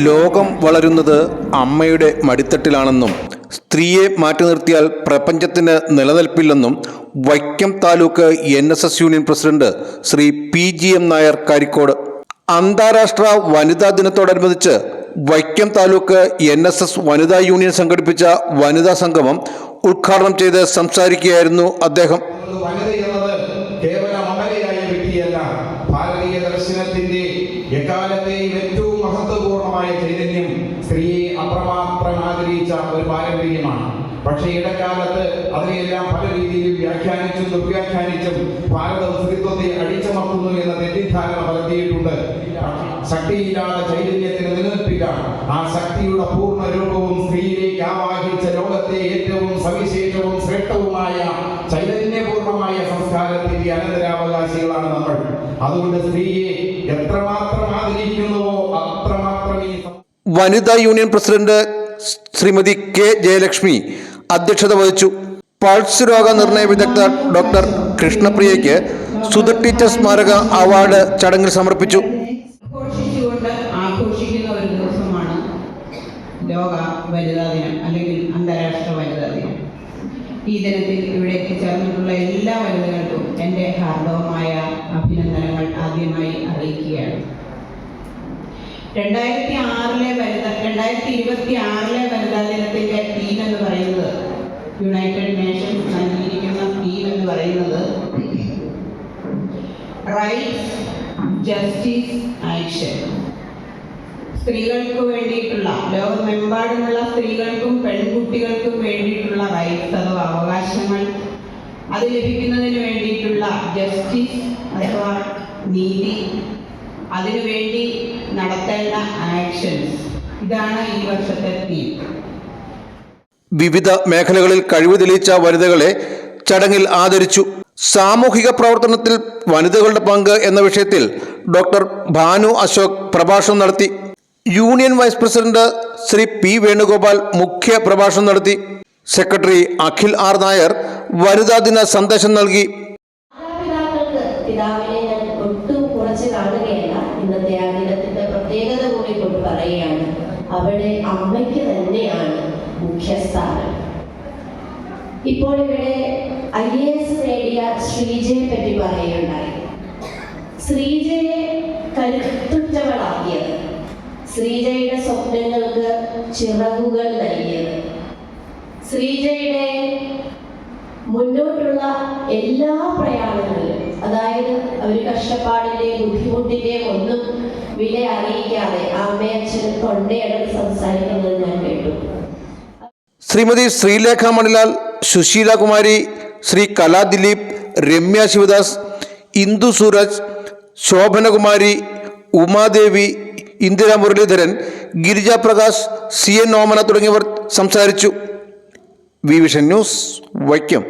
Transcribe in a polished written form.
ലോകം വളരുന്നത് അമ്മയുടെ മടിത്തട്ടിലാണെന്നും സ്ത്രീയെ മാറ്റി നിർത്തിയാൽ പ്രപഞ്ചത്തിന് നിലനിൽപ്പില്ലെന്നും Vaikom taluk NSS union president Shri PGM Nair Karikode. അന്താരാഷ്ട്ര വനിതാ ദിനത്തോടനുബന്ധിച്ച് വൈക്കം താലൂക്ക് NSS വനിതാ യൂണിയൻ സംഘടിപ്പിച്ച വനിതാ സംഗമം ഉദ്ഘാടനം ചെയ്ത് സംസാരിക്കുകയായിരുന്നു അദ്ദേഹം. ഭാരതീയ ദർശനത്തിന്റെ എക്കാലത്തെയും ഏറ്റവും മഹത്വപൂർണമായ ചൈതന്യം സ്ത്രീയെ അപ്രമാത്രം ആദരിച്ച ഒരു പാരമ്പര്യമാണ്. പക്ഷേ ഇടക്കാലത്ത് അതിനെയെല്ലാം പല രീതിയിൽ വ്യാഖ്യാനിച്ചും ദുർവ്യാഖ്യാനിച്ചും ഭാരതം സ്ത്രീത്വത്തെ അടിച്ചമർത്തുന്നു എന്ന തെറ്റിദ്ധാരണ പരത്തിയിട്ടുണ്ട്. ശക്തിയില്ലാത്ത ചൈതന്യത്തിന് നിലനിൽപ്പിക്കാൻ ആ ശക്തിയുടെ പൂർണ്ണ രൂപവും സ്ത്രീയിലേക്ക് ആവാഹിച്ച ലോകത്തെ ഏറ്റവും സവിശേഷവും ശ്രേഷ്ഠവുമായ ചൈതന്യപൂർണമായ സംസ്കാരത്തിന്റെ അനന്തരാവകാശികളാണ് നമ്മൾ. അതുകൊണ്ട് സ്ത്രീയെ എത്രമാത്രം ആദരിക്കുന്നുവോ അത്രമാത്രം ഈ വനിതാ union president Shrimati K. Jayalakshmi അധ്യക്ഷത വഹിച്ചു. പൾസ് രോഗ നിർണയ വിദഗ്ധ ഡോക്ടർ കൃഷ്ണപ്രിയയ്ക്ക് സുധ ടീച്ചർ സ്മാരക അവാർഡ് ചടങ്ങിൽ സമർപ്പിച്ചു. ആഘോഷിക്കുന്ന ഒരു ദിവസമാണ് ലോക വനിതാ ദിനം അല്ലെങ്കിൽ അന്താരാഷ്ട്ര വനിതാ ദിനം. ഈ ദിനത്തിൽ ഇവിടെ എത്തിച്ചേർന്നിട്ടുള്ള എല്ലാ വനിതകൾക്കും എൻ്റെ ഹാർദവമായ അഭിനന്ദനങ്ങൾ ആദ്യമായി അറിയിക്കുകയാണ്. 2026 വനിതാ ദിനത്തിൻ്റെ തീം എന്ന് പറയുന്നത്, യുണൈറ്റഡ് നേഷൻസ് നൽകിയിരിക്കുന്ന തീം എന്ന് പറയുന്നത് റൈറ്റ്സ്, ജസ്റ്റിസ്, ആക്ഷൻ. സ്ത്രീകൾക്ക് വേണ്ടിയിട്ടുള്ള, ലോകമെമ്പാടുമുള്ള സ്ത്രീകൾക്കും പെൺകുട്ടികൾക്കും വേണ്ടിയിട്ടുള്ള റൈറ്റ്സ് അഥവാ അവകാശങ്ങൾ, അത് ലഭിക്കുന്നതിന് വേണ്ടിയിട്ടുള്ള ജസ്റ്റിസ് അഥവാ നീതി, അതിനുവേണ്ടി നടത്തേണ്ട ആക്ഷൻസ്. ഇതാണ് ഈ വർഷത്തെ തീം. വിവിധ മേഖലകളിൽ കഴിവ് തെളിയിച്ച വനിതകളെ ചടങ്ങിൽ ആദരിച്ചു. സാമൂഹിക പ്രവർത്തനത്തിൽ വനിതകളുടെ പങ്ക് എന്ന വിഷയത്തിൽ ഡോക്ടർ ഭാനു അശോക് പ്രഭാഷണം നടത്തി. Union vice president Shri P. Venugopal മുഖ്യ പ്രഭാഷണം നടത്തി. Secretary Akhil R. നായർ വനിതാ ദിന സന്ദേശം നൽകി. പിതാവിനെ ഞാൻ ഒട്ടും കുറച്ച് കാണുകയല്ല, ഇന്നത്തെ ആ ദിനത്തിന്റെ പ്രത്യേകത കൂടി കൊണ്ട് പറയുകയാണ്. അവിടെ അമ്മയ്ക്ക് തന്നെയാണ് മുഖ്യസ്ഥാനം. ഇപ്പോൾ ഇവിടെ IAS നേടിയ ശ്രീജയെ പറ്റി പറയുകയുണ്ടായി. ശ്രീജയെ കരുത്തുറ്റവളാക്കിയത്, ശ്രീജയുടെ സ്വപ്നങ്ങൾക്ക് ചിറകുകൾ നൽകിയത്, ശ്രീജയുടെ മുന്നോട്ടുള്ള എല്ലാ പ്രയാണങ്ങളിലും, അതായത് ഒരു കഷ്ടപ്പാടിന്റെയും ബുദ്ധിമുട്ടിന്റെയും ഒന്നും വില അറിയിക്കാതെ അമ്മയച്ഛൻ തൊണ്ടയടന്ന് സംസാരിക്കുന്നത് ഞാൻ കേട്ടു. ശ്രീമതി ശ്രീലേഖ മണിലാൽ, സുശീല കുമാരി, ശ്രീ കലാ ദിലീപ്, രമ്യ ശിവദാസ്, ഇന്ദു സൂരജ്, ശോഭനകുമാരി, ഉമാദേവി, ഇന്ദിര മുരളീധരൻ, ഗിരിജ പ്രകാശ്, CN ഓമന തുടങ്ങിയവർ സംസാരിച്ചു. Vision news, Vaikom.